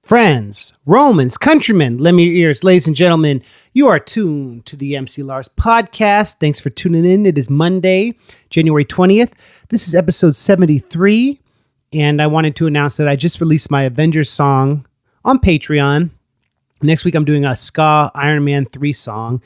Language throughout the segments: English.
Friends, Romans, countrymen, lend me your ears. Ladies and gentlemen, you are tuned to the MC Lars podcast. Thanks for tuning in. It is Monday, January 20th. This is episode 73, and I wanted to announce that I just released my Avengers song on Patreon. Next week, I'm doing a ska Iron Man 3 song,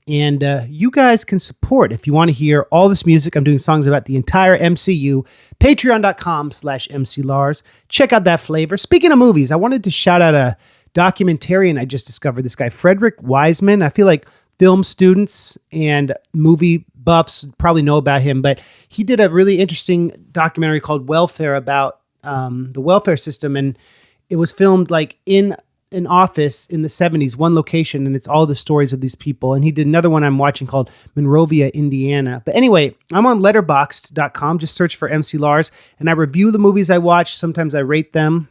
and you guys can support if you want to hear all this music. I'm doing songs about the entire MCU. Patreon.com/MCLars. Check out that flavor. Speaking of movies, I wanted to shout out a documentarian I just discovered. This guy, Frederick Wiseman. I feel like film students and movie buffs probably know about him, but he did a really interesting documentary called Welfare about the welfare system, and it was filmed like in an office in the 70s, one location, and it's all the stories of these people. And he did another one I'm watching called Monrovia, Indiana. But anyway, I'm on letterboxd.com. Just search for MC Lars, and I review the movies I watch. Sometimes I rate them.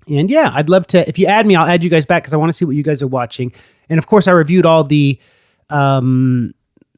And yeah, I'd love to, if you add me, I'll add you guys back because I want to see what you guys are watching. And of course, I reviewed all the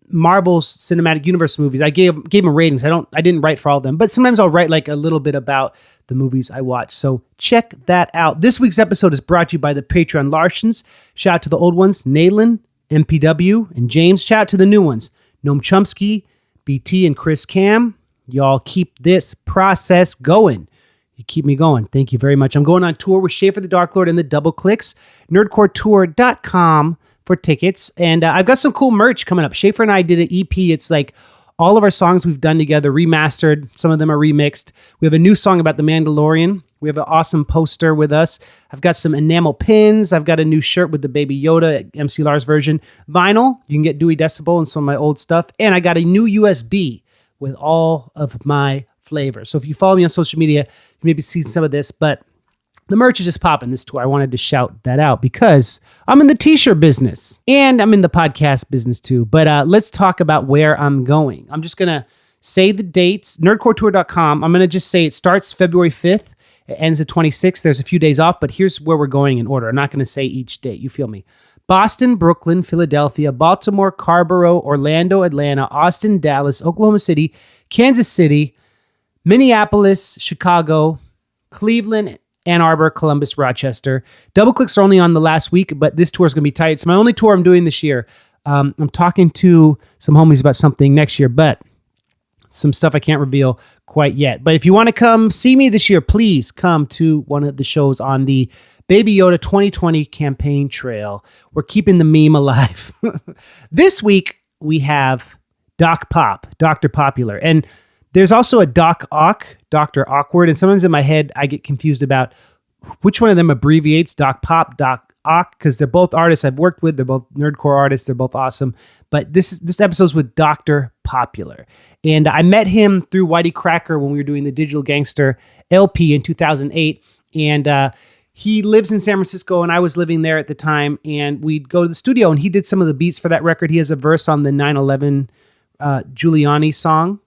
Marvel's Cinematic Universe movies. I gave them ratings. I didn't write for all of them, but sometimes I'll write like a little bit about the movies I watch. So check that out. This week's episode is brought to you by the Patreon Larsens. Shout out to the old ones, Nayland, MPW, and James. Shout out to the new ones, Noam Chomsky, BT, and Chris Cam. Y'all keep this process going. You keep me going. Thank you very much. I'm going on tour with Schaefer the Dark Lord and the Double Clicks. Nerdcoretour.com for tickets. And I've got some cool merch coming up. Schaefer and I did an EP. It's like all of our songs we've done together, remastered. Some of them are remixed. We have a new song about The Mandalorian. We have an awesome poster with us. I've got some enamel pins. I've got a new shirt with the Baby Yoda MC Lars version. Vinyl. You can get Dewey Decibel and some of my old stuff. And I got a new USB with all of my flavors. So if you follow me on social media, you maybe see some of this, but the merch is just popping this tour. I wanted to shout that out because I'm in the t-shirt business and I'm in the podcast business too. But let's talk about where I'm going. I'm just going to say the dates, nerdcoretour.com. I'm going to just say it starts February 5th. It ends the 26th. There's a few days off, but here's where we're going in order. I'm not going to say each date. You feel me? Boston, Brooklyn, Philadelphia, Baltimore, Carrboro, Orlando, Atlanta, Austin, Dallas, Oklahoma City, Kansas City, Minneapolis, Chicago, Cleveland, Ann Arbor, Columbus, Rochester. Double clicks are only on the last week, but this tour is going to be tight. It's my only tour I'm doing this year. I'm talking to some homies about something next year, but some stuff I can't reveal quite yet. But if you want to come see me this year, please come to one of the shows on the Baby Yoda 2020 campaign trail. We're keeping the meme alive. This week, we have Doc Pop, Dr. Popular. And there's also a Doc Ock, Dr. Awkward, and sometimes in my head, I get confused about which one of them abbreviates Doc Pop, Doc Ock, because they're both artists I've worked with. They're both nerdcore artists. They're both awesome. But this episode's with Dr. Popular. And I met him through YTCracker when we were doing the Digital Gangster LP in 2008. And he lives in San Francisco, and I was living there at the time. And we'd go to the studio, and he did some of the beats for that record. He has a verse on the 9/11 Giuliani song.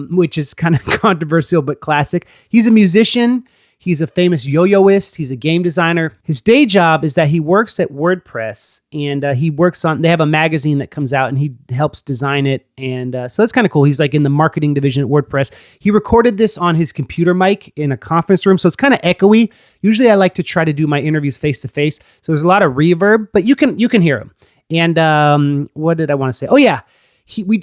Which is kind of controversial, but classic. He's a musician. He's a famous yo-yoist. He's a game designer. His day job is that he works at WordPress, and they have a magazine that comes out, and he helps design it. And so that's kind of cool. He's like in the marketing division at WordPress. He recorded this on his computer mic in a conference room, so it's kind of echoey. Usually I like to try to do my interviews face-to-face, so there's a lot of reverb, but you can hear him. And what did I want to say? Oh, yeah.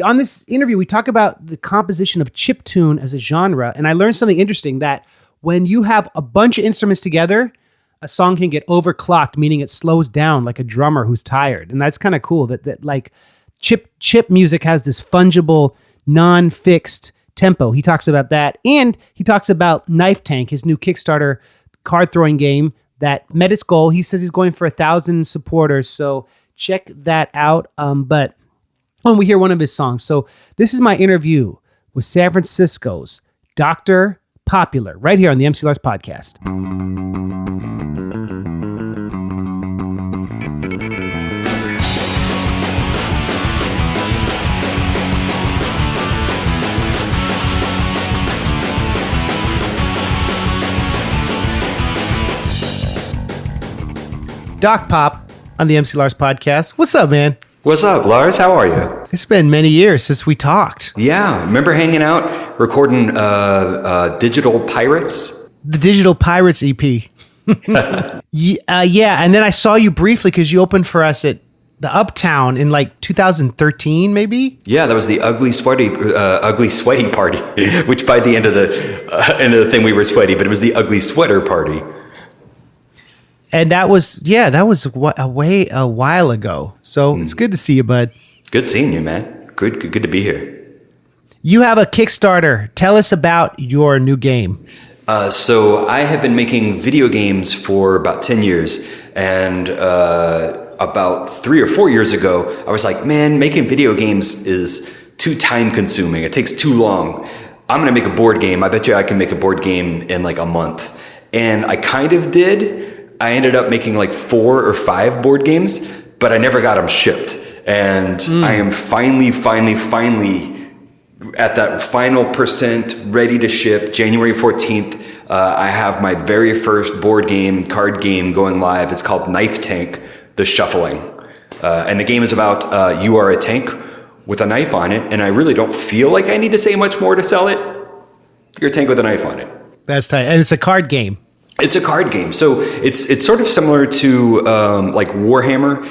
On this interview, we talk about the composition of chiptune as a genre, and I learned something interesting, that when you have a bunch of instruments together, a song can get overclocked, meaning it slows down like a drummer who's tired. And that's kind of cool that like chip music has this fungible, non-fixed tempo. He talks about that, and he talks about KnifeTank, his new Kickstarter card-throwing game that met its goal. He says he's going for 1,000 supporters, so check that out. But when we hear one of his songs. So this is my interview with San Francisco's Dr. Popular right here on the MC Lars podcast. Doc Pop on the MC Lars podcast. What's up, man? What's up, Lars? How are you? It's been many years since we talked. Yeah. Remember hanging out, recording Digital Pirates? The Digital Pirates EP. Yeah, and then I saw you briefly because you opened for us at the Uptown in like 2013, maybe. Yeah, that was the ugly sweaty party, which by the end of the thing we were sweaty, but it was the ugly sweater party. And that was a while ago. So it's good to see you, bud. Good seeing you, man. Good to be here. You have a Kickstarter. Tell us about your new game. So I have been making video games for about 10 years, and about 3 or 4 years ago, I was like, man, making video games is too time consuming. It takes too long. I'm going to make a board game. I bet you I can make a board game in like a month. And I kind of did. I ended up making like 4 or 5 board games, but I never got them shipped. And I am finally at that final percent ready to ship. January 14th, I have my very first board game, card game going live. It's called KnifeTank, The Shuffling. And the game is about you are a tank with a knife on it. And I really don't feel like I need to say much more to sell it. You're a tank with a knife on it. That's tight. And it's a card game. It's a card game. So it's sort of similar to like Warhammer,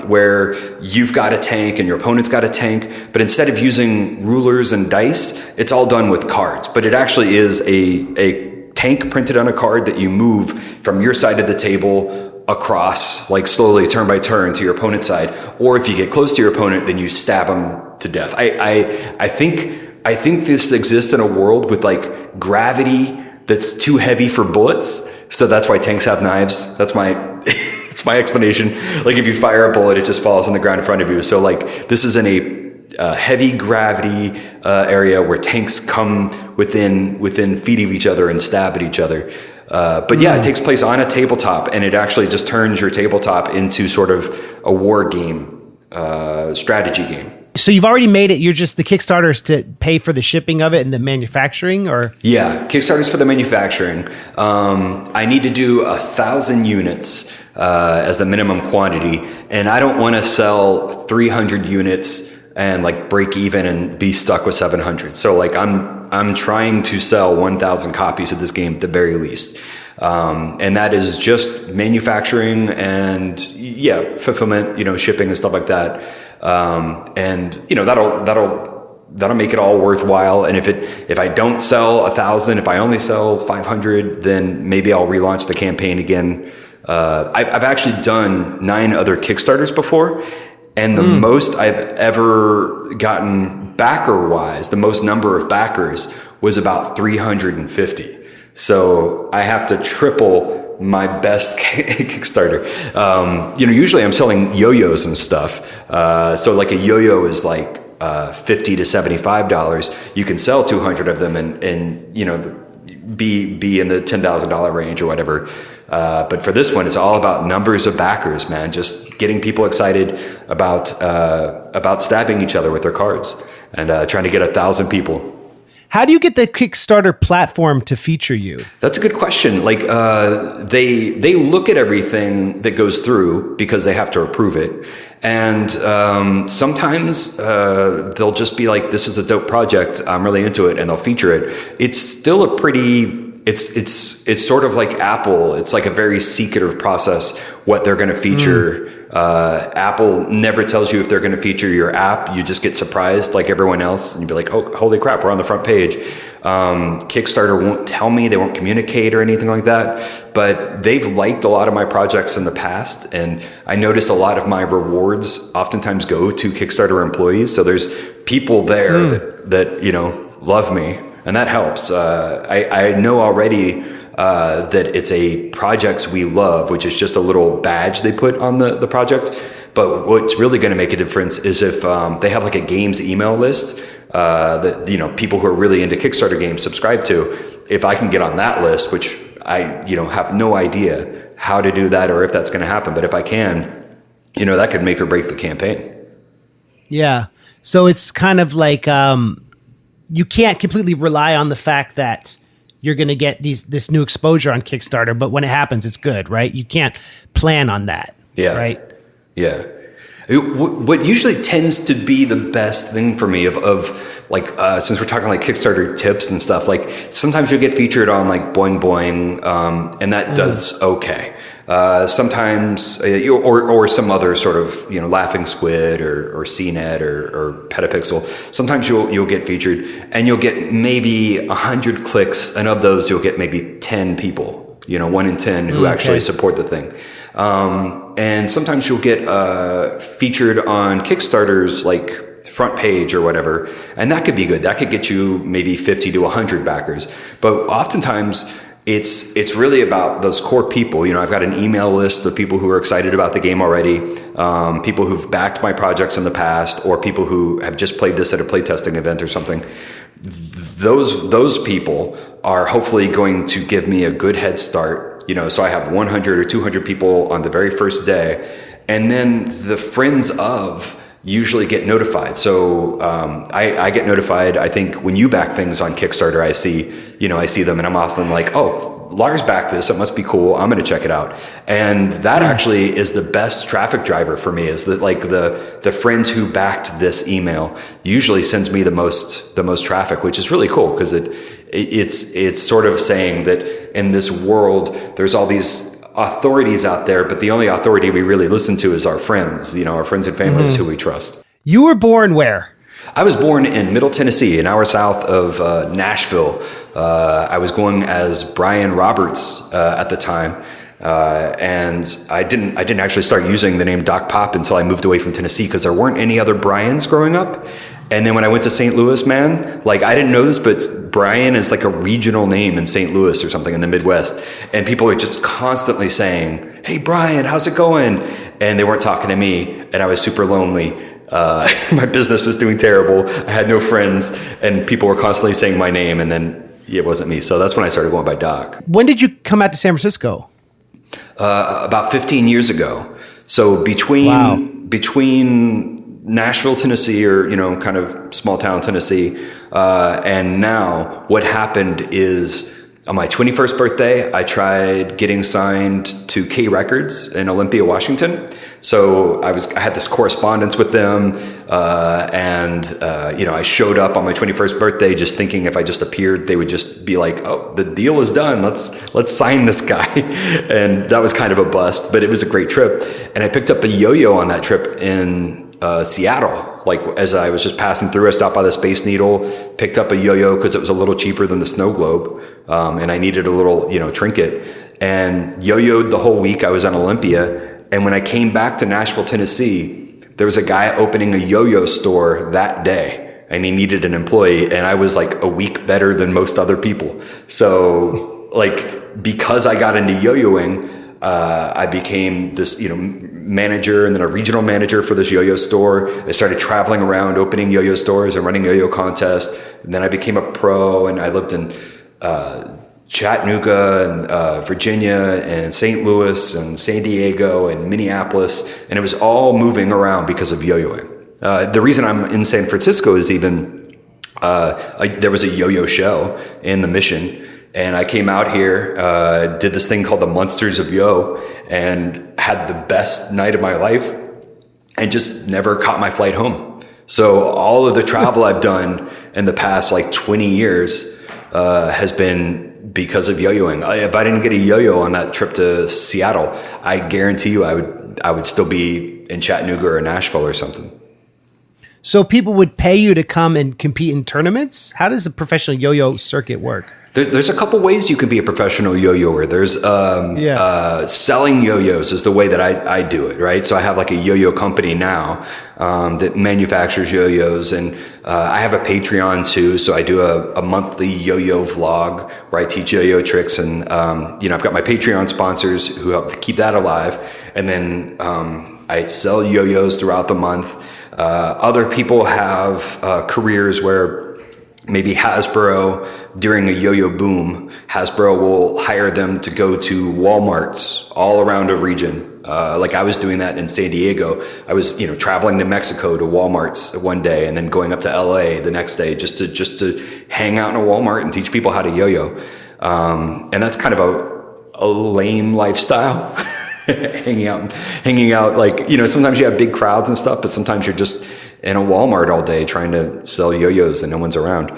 where you've got a tank and your opponent's got a tank, but instead of using rulers and dice, it's all done with cards. But it actually is a tank printed on a card that you move from your side of the table across, like slowly, turn by turn, to your opponent's side. Or if you get close to your opponent, then you stab them to death. I think this exists in a world with like gravity that's too heavy for bullets, so that's why tanks have knives. That's my it's my explanation. Like if you fire a bullet, it just falls on the ground in front of you. So like this is in a heavy gravity area where tanks come within feet of each other and stab at each other. But yeah, it takes place on a tabletop, and it actually just turns your tabletop into sort of a war game, strategy game. So you've already made it. You're just the Kickstarters to pay for the shipping of it and the manufacturing, or? Yeah, Kickstarters for the manufacturing. I need to do 1,000 units as the minimum quantity, and I don't want to sell 300 units and like break even and be stuck with 700. So like I'm trying to sell 1,000 copies of this game at the very least. And that is just manufacturing and fulfillment, shipping and stuff like that. And that'll make it all worthwhile. And if I don't sell 1,000, if I only sell 500, then maybe I'll relaunch the campaign again. I've actually done 9 other Kickstarters before, and the most I've ever gotten backer wise, the most number of backers was about 350. So I have to triple my best Kickstarter. Usually I'm selling yo-yos and stuff. So like a yo-yo is like $50 to $75. You can sell 200 of them and be in the $10,000 range or whatever. But for this one, it's all about numbers of backers, man. Just getting people excited about stabbing each other with their cards and trying to get 1,000 people. How do you get the Kickstarter platform to feature you? That's a good question. Like they look at everything that goes through because they have to approve it, and sometimes they'll just be like, "This is a dope project. I'm really into it," and they'll feature it. It's still a pretty. It's sort of like Apple. It's like a very secretive process what they're going to feature. Apple never tells you if they're going to feature your app. You just get surprised like everyone else, and you'd be like, "Oh, holy crap, we're on the front page." Kickstarter won't tell me. They won't communicate or anything like that. But they've liked a lot of my projects in the past, and I noticed a lot of my rewards oftentimes go to Kickstarter employees. So there's people there that love me. And that helps. I know already that it's a projects we love, which is just a little badge they put on the project. But what's really going to make a difference is if they have like a games email list that people who are really into Kickstarter games subscribe to. If I can get on that list, which I have no idea how to do that or if that's going to happen, but if I can, that could make or break the campaign. Yeah. So it's kind of like. You can't completely rely on the fact that you're going to get this new exposure on Kickstarter, but when it happens, it's good, right? You can't plan on that. Yeah. Right. Yeah. What usually tends to be the best thing for me since we're talking like Kickstarter tips and stuff, like sometimes you'll get featured on like Boing Boing, and that does okay. Sometimes, or some other sort of, Laughing Squid or CNET or Petapixel. Sometimes you'll get featured and you'll get maybe 100 clicks, and of those you'll get maybe 10 people, 1 in 10 who actually support the thing. And sometimes you'll get featured on Kickstarter's like front page or whatever, and that could be good. That could get you maybe 50 to 100 backers. But oftentimes it's really about those core people. I've got an email list of people who are excited about the game already, people who've backed my projects in the past, or people who have just played this at a playtesting event or something. Those people are hopefully going to give me a good head start. So I have 100 or 200 people on the very first day, and then the friends of usually get notified. So I get notified. I think when you back things on Kickstarter, I see them, and I'm often like, oh, Lars backed this. It must be cool. I'm going to check it out. And that actually is the best traffic driver for me, is that like the friends who backed this email usually sends me the most traffic, which is really cool, because it's sort of saying that in this world, there's all these authorities out there, but the only authority we really listen to is our friends, our friends and families who we trust. You were born where? I was born in Middle Tennessee, an hour south of Nashville. I was going as Brian Roberts at the time, and I didn't actually start using the name Doc Pop until I moved away from Tennessee, because there weren't any other Brians growing up. And then when I went to St. Louis, man, like I didn't know this, but Brian is like a regional name in St. Louis or something in the Midwest. And people are just constantly saying, hey, Brian, how's it going? And they weren't talking to me, and I was super lonely. My business was doing terrible. I had no friends, and people were constantly saying my name, and then it wasn't me. So that's when I started going by Doc. When did you come out to San Francisco? About 15 years ago. So between Nashville, Tennessee, or, kind of small town Tennessee, and now what happened is on my 21st birthday, I tried getting signed to K Records in Olympia, Washington. So I had this correspondence with them, and I showed up on my 21st birthday just thinking if I just appeared, they would just be like, oh, the deal is done. Let's sign this guy. And that was kind of a bust, but it was a great trip. And I picked up a yo-yo on that trip in Seattle. Like as I was just passing through, I stopped by the Space Needle, picked up a yo-yo because it was a little cheaper than the Snow Globe, and I needed a little, trinket, and yo-yoed the whole week I was on Olympia. And when I came back to Nashville, Tennessee, there was a guy opening a yo-yo store that day, and he needed an employee, and I was like a week better than most other people. So like because I got into yo-yoing, I became this, manager and then a regional manager for this yo-yo store. I started traveling around opening yo-yo stores and running yo-yo contests. And then I became a pro, and I lived in Chattanooga and Virginia and St. Louis and San Diego and Minneapolis. And it was all moving around because of yo-yoing. The reason I'm in San Francisco is even there was a yo-yo show in the Mission. And I came out here, did this thing called the Monsters of Yo, and had the best night of my life, and just never caught my flight home. So all of the travel I've done in the past like 20 years has been because of yo-yoing. If I didn't get a yo-yo on that trip to Seattle, I guarantee you I would still be in Chattanooga or Nashville or something. So people would pay you to come and compete in tournaments? How does the professional yo-yo circuit work? There's a couple ways you can be a professional yo-yoer. There's selling yo-yos is the way that I do it, right? So I have like a yo-yo company now that manufactures yo-yos, and I have a Patreon too. So I do a monthly yo-yo vlog where I teach yo-yo tricks, and I've got my Patreon sponsors who help keep that alive, and then I sell yo-yos throughout the month. Other people have careers where maybe Hasbro, during a yo-yo boom, Hasbro will hire them to go to Walmarts all around a region. Like I was doing that in San Diego. I was, traveling to Mexico to Walmarts one day, and then going up to LA the next day just to hang out in a Walmart and teach people how to yo-yo. And that's kind of a lame lifestyle. hanging out. Like, sometimes you have big crowds and stuff, but sometimes you're just in a Walmart all day trying to sell yo-yos and no one's around.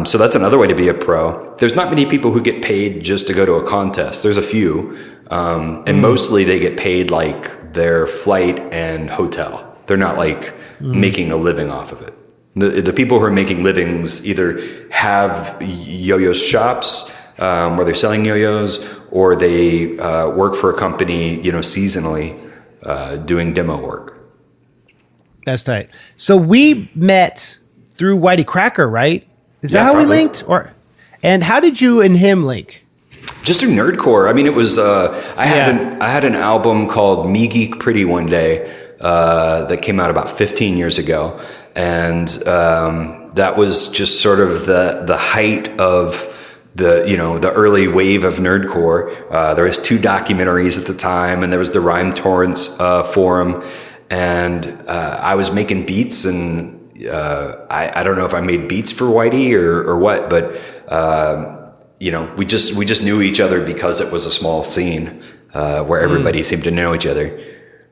So that's another way to be a pro. There's not many people who get paid just to go to a contest. There's a few, and mostly they get paid like their flight and hotel. They're not like making a living off of it. The people who are making livings either have yo-yo shops where they're selling yo-yos, or they work for a company, seasonally doing demo work. That's tight. So we met through YTCracker, right? Is that how probably. we linked? And how did you and him link? Just through nerdcore. I mean, it was I had an album called Me Geek Pretty one day that came out about 15 years ago, and that was just sort of the height of the early wave of nerdcore. There was 2 documentaries at the time, and there was the Rhyme Torrents forum, and I was making beats, and I don't know if I made beats for Whitey or what, but we just knew each other because it was a small scene where everybody seemed to know each other.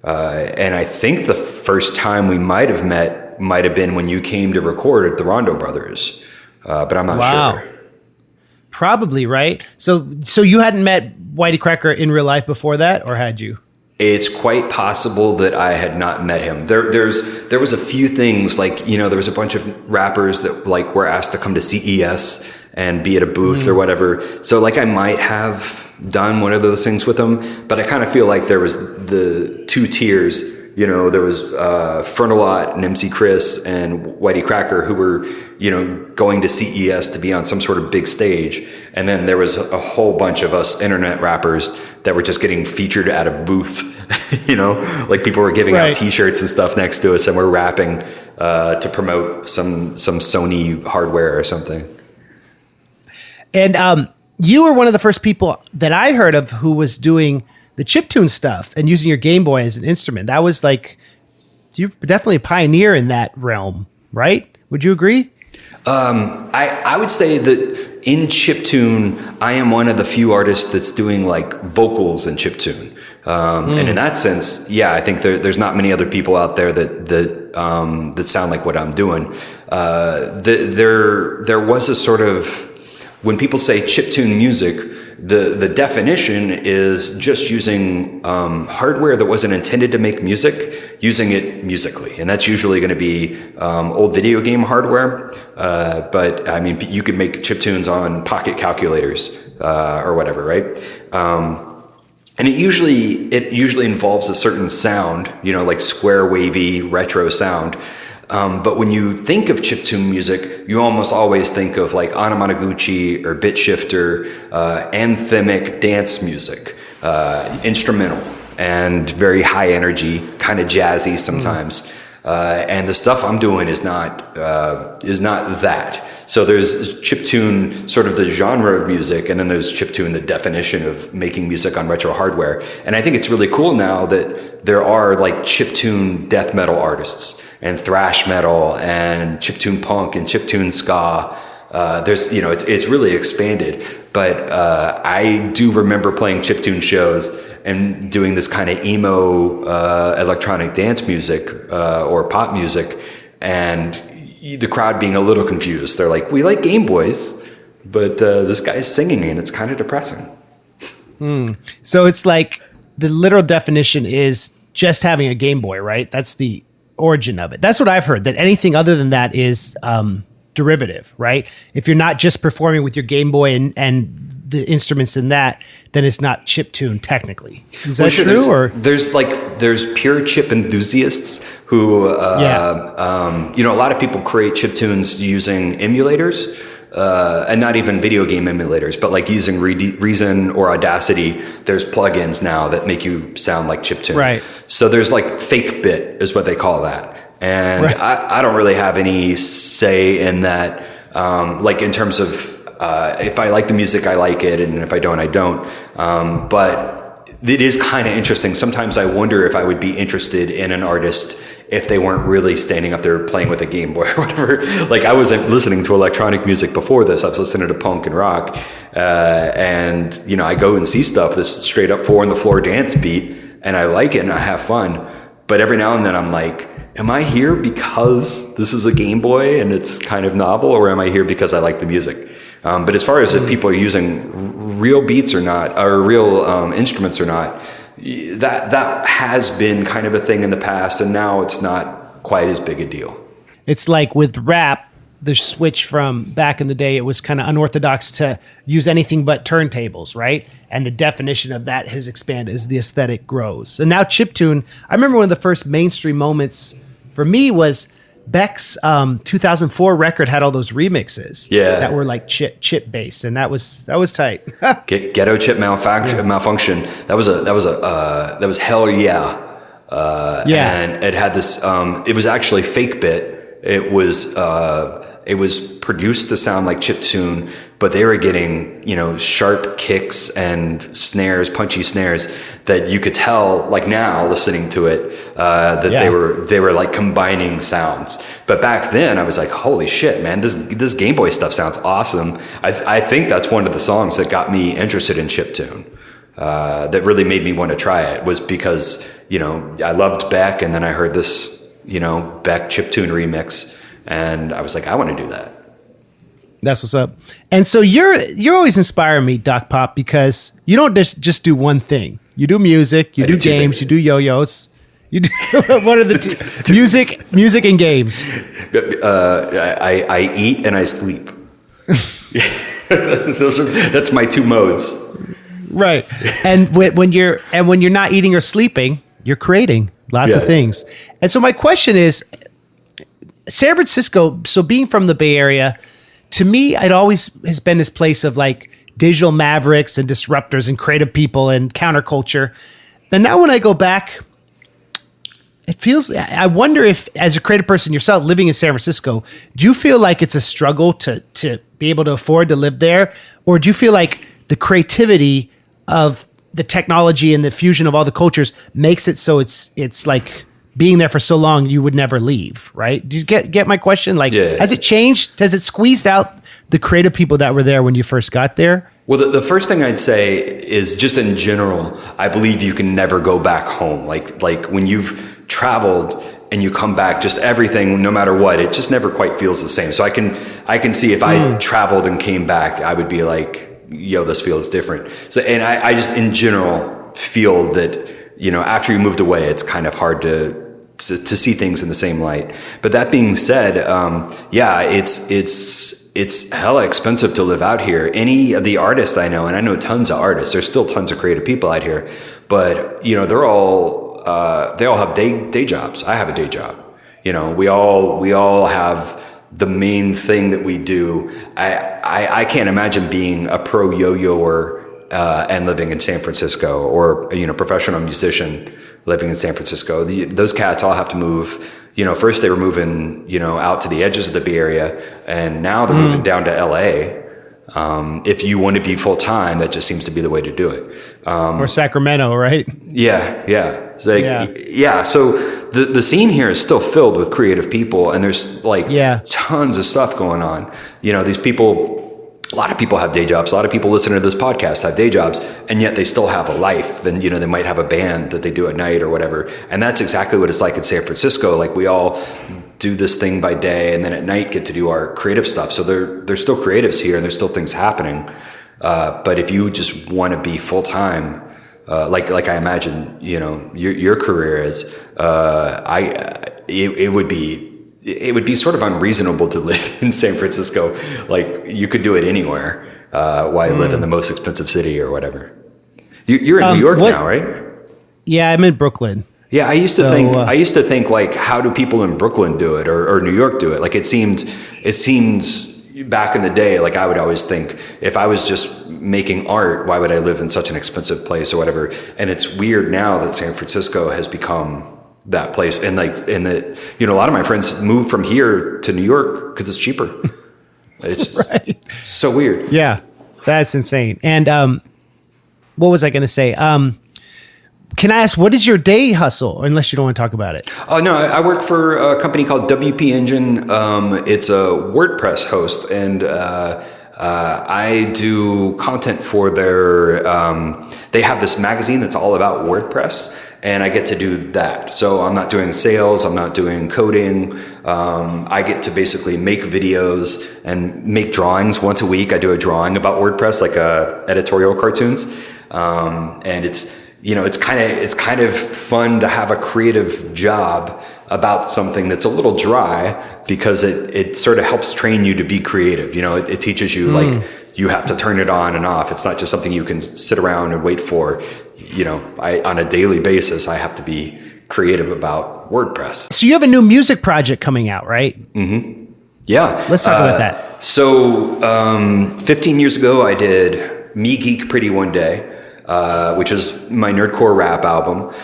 And I think the first time we might have met might have been when you came to record at the Rondo Brothers, but I'm not sure. Probably, right? So you hadn't met YTCracker in real life before that, or had you? It's quite possible that I had not met him. There was a few things, like, there was a bunch of rappers that like were asked to come to CES and be at a booth or whatever. So like I might have done one of those things with him, but I kind of feel like there was the 2 tiers. There was Frontalot and MC Chris and YTCracker who were, going to CES to be on some sort of big stage. And then there was a whole bunch of us internet rappers that were just getting featured at a booth, like people were giving out T-shirts and stuff next to us, and we're rapping to promote some Sony hardware or something. And you were one of the first people that I heard of who was doing the chiptune stuff and using your Game Boy as an instrument. That was like, you're definitely a pioneer in that realm, right? Would you agree? I would say that in chiptune, I am one of the few artists that's doing like vocals in chiptune. And in that sense, I think there's not many other people out there that sound like what I'm doing. There was a sort of, when people say chiptune music, the definition is just using hardware that wasn't intended to make music, using it musically. And that's usually going to be old video game hardware. But I mean, you could make chiptunes on pocket calculators or whatever, right? And it usually involves a certain sound, like square wavy retro sound. But when you think of chiptune music, you almost always think of like Anamanaguchi or Bit Shifter, anthemic dance music, instrumental and very high energy, kind of jazzy sometimes. And the stuff I'm doing is not that. So there's chiptune, sort of the genre of music, and then there's chiptune, the definition of making music on retro hardware. And I think it's really cool now that there are like chiptune death metal artists and thrash metal and chiptune punk and chiptune ska. There's, it's really expanded. But I do remember playing chiptune shows and doing this kind of emo electronic dance music or pop music, and the crowd being a little confused. They're like, we like Game Boys, but this guy is singing and it's kind of depressing. So it's like the literal definition is just having a Game Boy, right? That's the origin of it. That's what I've heard, that anything other than that is derivative, right? If you're not just performing with your Game Boy and the instruments in that, then it's not chiptune technically. Is that true? There's pure chip enthusiasts who, a lot of people create chiptunes using emulators, and not even video game emulators, but like using Reason or Audacity. There's plugins now that make you sound like chiptune. Right. So there's like fake bit is what they call that. And I don't really have any say in that, like in terms of, if I like the music, I like it, and if I don't, I don't. But it is kind of interesting. Sometimes I wonder if I would be interested in an artist if they weren't really standing up there playing with a Game Boy or whatever. Like, I wasn't listening to electronic music before this. I was listening to punk and rock. And, you know, I go and see stuff that's straight up 4 on the floor dance beat, and I like it and I have fun. But every now and then I'm like, am I here because this is a Game Boy and it's kind of novel, or am I here because I like the music? But as far as if people are using real beats or not, or real instruments or not, that has been kind of a thing in the past, and now it's not quite as big a deal. It's like with rap, the switch from back in the day, it was kind of unorthodox to use anything but turntables, right? And the definition of that has expanded as the aesthetic grows. And now chiptune, I remember one of the first mainstream moments for me was Beck's 2004 record had all those remixes that were like chip based, and that was tight. Ghetto Chip Malfunction. That was hell yeah. And it had this. It was actually fake bit. It was produced to sound like chiptune, but they were getting, you know, sharp kicks and snares, punchy snares that you could tell, like now listening to it, they were like combining sounds. But back then I was like, holy shit, man, this Game Boy stuff sounds awesome. I think that's one of the songs that got me interested in chiptune. That really made me want to try it, was because, you know, I loved Beck, and then I heard this, you know, Beck chiptune remix, and I was like, I want to do that. That's what's up. And so you're always inspiring me, Doc Pop, because you don't just do one thing. You do music, you do games, you do yo-yos. You do what are the two? Music and games. I eat and I sleep. That's my two modes. Right. And when you're not eating or sleeping, you're creating lots of things. And so my question is, San Francisco, so being from the Bay Area, to me, it always has been this place of like digital mavericks and disruptors and creative people and counterculture. And now when I go back, it feels, I wonder if, as a creative person yourself living in San Francisco, do you feel like it's a struggle to be able to afford to live there? Or do you feel like the creativity of the technology and the fusion of all the cultures makes it so it's like being there for so long, you would never leave, right? Do you get my question? Like, has it changed? Has it squeezed out the creative people that were there when you first got there? Well, the first thing I'd say is just in general, I believe you can never go back home. Like when you've traveled and you come back, just everything, no matter what, it just never quite feels the same. So I can see if I traveled and came back, I would be like, yo, this feels different. So, and I just in general feel that, you know, after you moved away, it's kind of hard to see things in the same light. But that being said, it's hella expensive to live out here. Any of the artists I know, and I know tons of artists, there's still tons of creative people out here, but you know, they all have day jobs. I have a day job. You know, we all have the main thing that we do. I can't imagine being a pro yo-yoer and living in San Francisco, or, you know, professional musician living in San Francisco. Those cats all have to move. You know, first they were moving, you know, out to the edges of the Bay Area, and now they're moving down to LA. If you want to be full time, that just seems to be the way to do it. Or Sacramento, right? Yeah. So the scene here is still filled with creative people, and there's like tons of stuff going on. You know, these people, a lot of people have day jobs. A lot of people listening to this podcast have day jobs, and yet they still have a life. And, you know, they might have a band that they do at night or whatever. And that's exactly what it's like in San Francisco. Like, we all do this thing by day, and then at night get to do our creative stuff. So there's still creatives here, and there's still things happening. But if you just want to be full time, like I imagine, you know, your career is, it would be sort of unreasonable to live in San Francisco. Like, you could do it anywhere, while you live in the most expensive city or whatever. You're in New York now, right? Yeah, I'm in Brooklyn. Yeah, I used to think like, how do people in Brooklyn do it, or New York do it? Like, it seems back in the day, like, I would always think, if I was just making art, why would I live in such an expensive place or whatever? And it's weird now that San Francisco has become that place. And you know, a lot of my friends moved from here to New York because it's cheaper. It's right. So weird. Yeah, that's insane. And what was I going to say? can I ask, what is your day hustle? Unless you don't want to talk about it. Oh, no, I work for a company called WP Engine. It's a WordPress host, and I do content for their, they have this magazine that's all about WordPress, and I get to do that. So I'm not doing sales, I'm not doing coding. I get to basically make videos and make drawings once a week. I do a drawing about WordPress, like editorial cartoons. And it's, it's kind of fun to have a creative job about something that's a little dry, because it sort of helps train you to be creative. It teaches you like you have to turn it on and off. It's not just something you can sit around and wait for. On a daily basis, I have to be creative about WordPress. So you have a new music project coming out, right? Mm-hmm. Yeah. Let's talk about that. So 15 years ago, I did Me Geek Pretty One Day, which is my nerdcore rap album.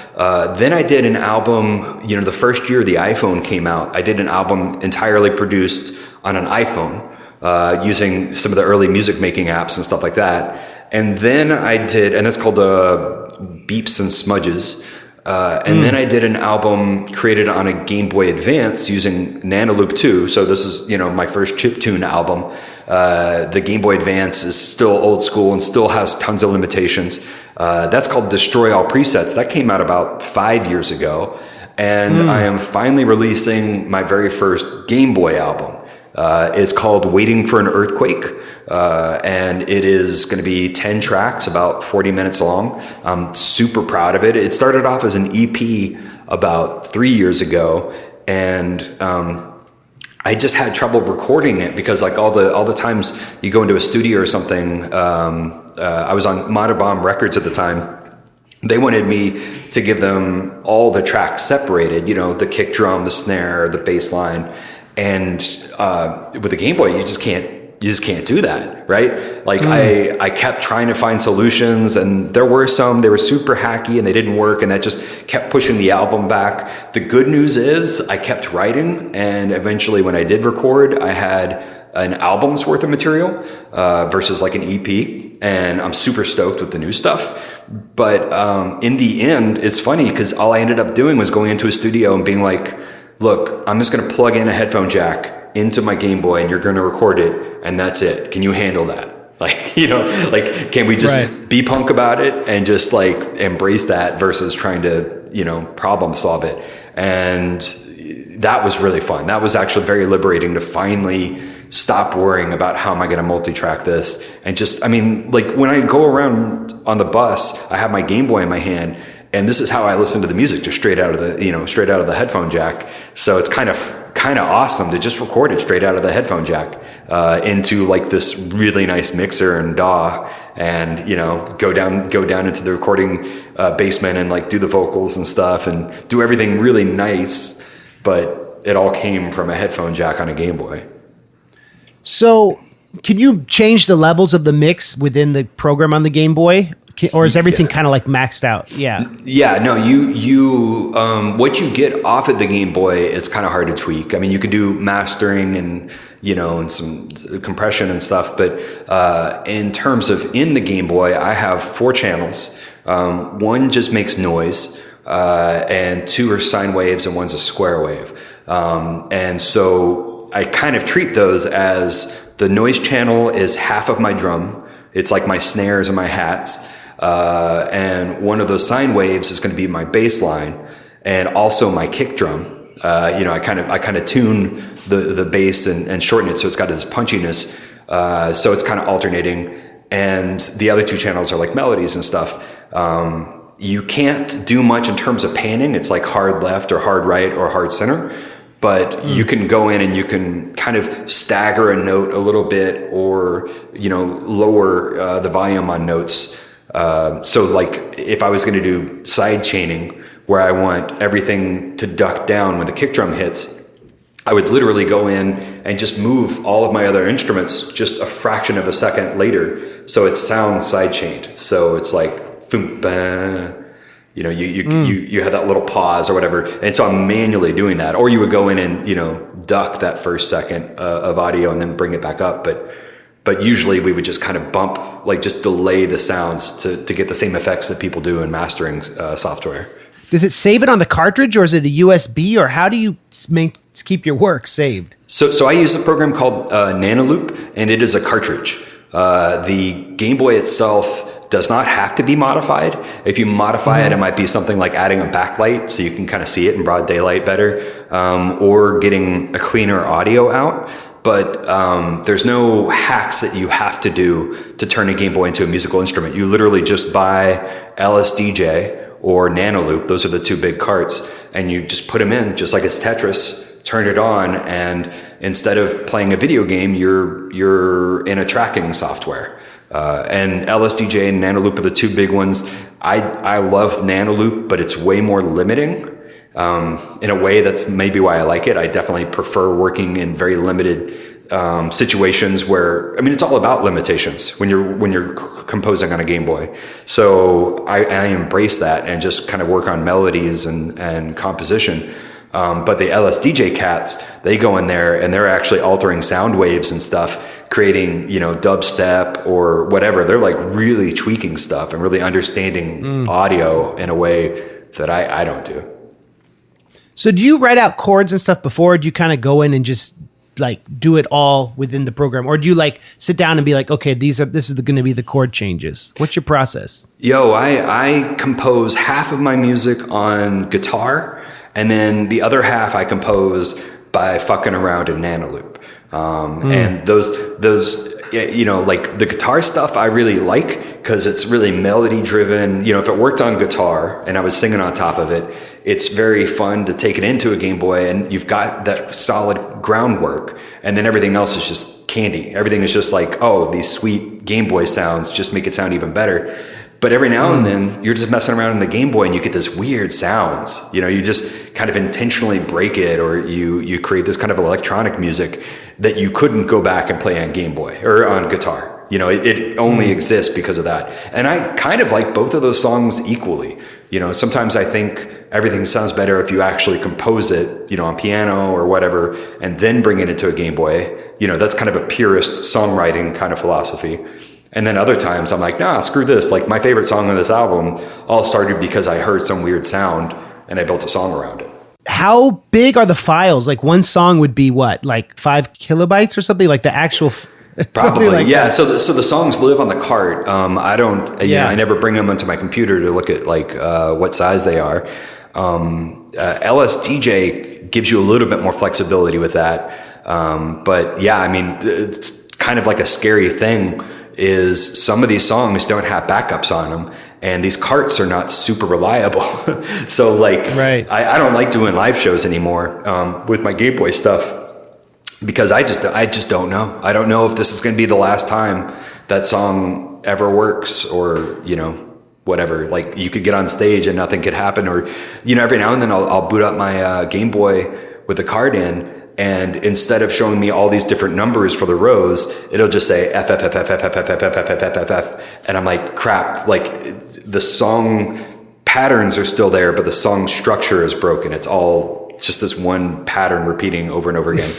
Then I did an album, the first year the iPhone came out, I did an album entirely produced on an iPhone, using some of the early music making apps and stuff like that. And then I did, and that's called Beeps and Smudges. And then I did an album created on a Game Boy Advance using Nanoloop 2. So this is, my first chiptune album. The Game Boy Advance is still old school and still has tons of limitations. That's called Destroy All Presets. That came out about 5 years ago. And I am finally releasing my very first Game Boy album. It's called Waiting for an Earthquake. And it is going to be 10 tracks, about 40 minutes long. I'm super proud of it. It started off as an EP about 3 years ago, and I just had trouble recording it because like all the times you go into a studio or something, I was on Monobomb Records at the time. They wanted me to give them all the tracks separated, the kick drum, the snare, the bass line. And with the Game Boy, you just can't do that, right? Like I kept trying to find solutions, and there were some, they were super hacky and they didn't work, and that just kept pushing the album back. The good news is I kept writing, and eventually when I did record, I had an album's worth of material versus like an EP, and I'm super stoked with the new stuff. But in the end, it's funny because all I ended up doing was going into a studio and being like, look, I'm just going to plug in a headphone jack into my Game Boy and you're going to record it, and that's it. Can you handle that? Like, can we just be punk about it and just like embrace that versus trying to, problem solve it? And that was really fun. That was actually very liberating to finally stop worrying about how am I going to multi-track this. And just, when I go around on the bus, I have my Game Boy in my hand, and this is how I listen to the music, just straight out of the headphone jack. So it's kind of awesome to just record it straight out of the headphone jack into like this really nice mixer and DAW, and go down into the recording basement and like do the vocals and stuff and do everything really nice. But it all came from a headphone jack on a Game Boy. So can you change the levels of the mix within the program on the Game Boy? Or is everything kind of like maxed out? Yeah. Yeah. No, you what you get off of the Game Boy is kind of hard to tweak. You can do mastering and, and some compression and stuff. But in terms of in the Game Boy, I have 4 channels. One just makes noise, and 2 are sine waves, and 1's a square wave. And so I kind of treat those as the noise channel is half of my drum. It's like my snares and my hats. And one of those sine waves is going to be my bass line and also my kick drum. I kind of tune the bass and shorten it so it's got this punchiness. So it's kind of alternating. And the other 2 channels are like melodies and stuff. You can't do much in terms of panning. It's like hard left or hard right or hard center. But you can go in and you can kind of stagger a note a little bit, or, lower the volume on notes. So like if I was going to do side chaining where I want everything to duck down when the kick drum hits, I would literally go in and just move all of my other instruments just a fraction of a second later. So it sounds side chained. So it's like, thump, you had that little pause or whatever. And so I'm manually doing that. Or you would go in and, duck that first second of audio and then bring it back up. But but usually we would just kind of bump, like just delay the sounds to get the same effects that people do in mastering software. Does it save it on the cartridge, or is it a USB, or how do you keep your work saved? So I use a program called Nanoloop, and it is a cartridge. The Game Boy itself does not have to be modified. If you modify it, it might be something like adding a backlight so you can kind of see it in broad daylight better, or getting a cleaner audio out. But there's no hacks that you have to do to turn a Game Boy into a musical instrument. You literally just buy LSDJ or Nanoloop. Those are the two big carts, and you just put them in just like it's Tetris, turn it on, and instead of playing a video game, you're in a tracking software. And LSDJ and Nanoloop are the two big ones. I love Nanoloop, but it's way more limiting in a way that's maybe why I like it. I definitely prefer working in very limited situations where, I mean, it's all about limitations when you're composing on a Game Boy. So I embrace that and just kind of work on melodies and composition. But the LSDJ cats, they go in there and they're actually altering sound waves and stuff, creating, dubstep or whatever. They're like really tweaking stuff and really understanding audio in a way that I don't do. So do you write out chords and stuff before? Or do you kind of go in and just like do it all within the program? Or do you like sit down and be like, okay, this is going to be the chord changes? What's your process? I compose half of my music on guitar, and then the other half I compose by fucking around in Nanoloop. And those, like the guitar stuff I really like because it's really melody driven. If it worked on guitar and I was singing on top of it, it's very fun to take it into a Game Boy and you've got that solid groundwork, and then everything else is just candy. Everything is just like, oh, these sweet Game Boy sounds just make it sound even better. But every now and then you're just messing around in the Game Boy and you get this weird sounds. You just kind of intentionally break it, or you create this kind of electronic music that you couldn't go back and play on Game Boy or on guitar. It only exists because of that. And I kind of like both of those songs equally. Sometimes I think everything sounds better if you actually compose it, on piano or whatever, and then bring it into a Game Boy. That's kind of a purist songwriting kind of philosophy. And then other times I'm like, nah, screw this. Like my favorite song on this album all started because I heard some weird sound and I built a song around it. How big are the files? Like one song would be what, like 5 kilobytes or something, like the actual... Probably, like yeah. So the songs live on the cart. I don't, I never bring them onto my computer to look at like what size they are. LSDJ gives you a little bit more flexibility with that. But yeah, I mean, it's kind of like a scary thing is some of these songs don't have backups on them, and these carts are not super reliable. So like, right. I don't like doing live shows anymore with my Game Boy stuff. Because I just don't know. I don't know if this is going to be the last time that song ever works, or whatever. Like you could get on stage and nothing could happen, or every now and then I'll boot up my Game Boy with the card in, and instead of showing me all these different numbers for the rows, it'll just say F F F F F F F F F F F F F, and I'm like, crap! Like the song patterns are still there, but the song structure is broken. It's all just this one pattern repeating over and over again.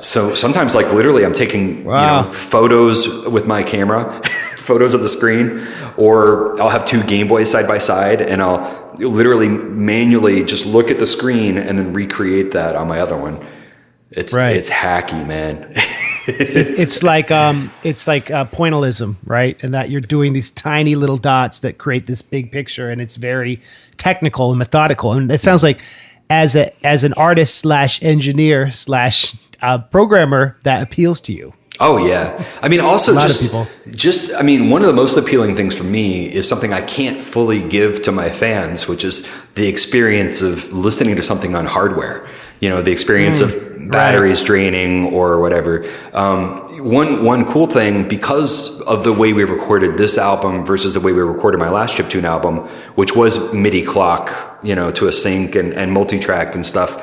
So sometimes like literally I'm taking, photos with my camera, photos of the screen, or I'll have two Game Boys side by side and I'll literally manually just look at the screen and then recreate that on my other one. It's hacky, man. It's like pointillism, right? And that you're doing these tiny little dots that create this big picture, and it's very technical and methodical. And it sounds like as an artist / engineer / programmer, that appeals to you. Oh yeah. I mean, also one of the most appealing things for me is something I can't fully give to my fans, which is the experience of listening to something on hardware. The experience of batteries draining or whatever. One cool thing, because of the way we recorded this album versus the way we recorded my last chiptune album, which was MIDI clock, to a sync and multi-tracked and stuff.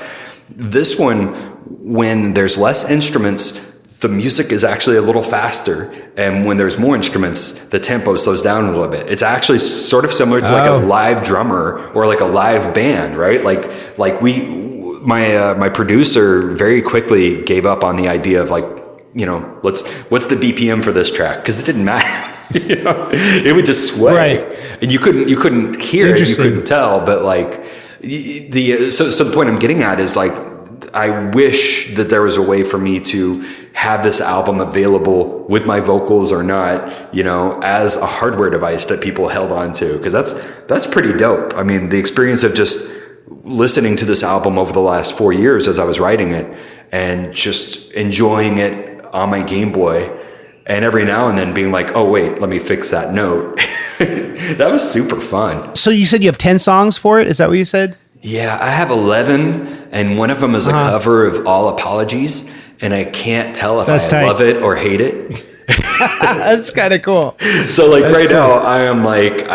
This one, when there's less instruments, the music is actually a little faster, and when there's more instruments, the tempo slows down a little bit. It's actually sort of similar to like a live drummer or like a live band, right? My producer very quickly gave up on the idea of like what's the BPM for this track? Because it didn't matter. It would just sway, right. And you couldn't hear it, you couldn't tell. But like so the point I'm getting at is like, I wish that there was a way for me to have this album available with my vocals or not, as a hardware device that people held on to, because that's pretty dope. I mean, the experience of just listening to this album over the last 4 years as I was writing it and just enjoying it on my Game Boy, and every now and then being like, oh wait, let me fix that note. That was super fun. So you said you have 10 songs for it? Is that what you said? Yeah, I have 11, and one of them is a cover of All Apologies, and I can't tell if I love it or hate it. That's kind of cool. So like that's right cool. Now I am like,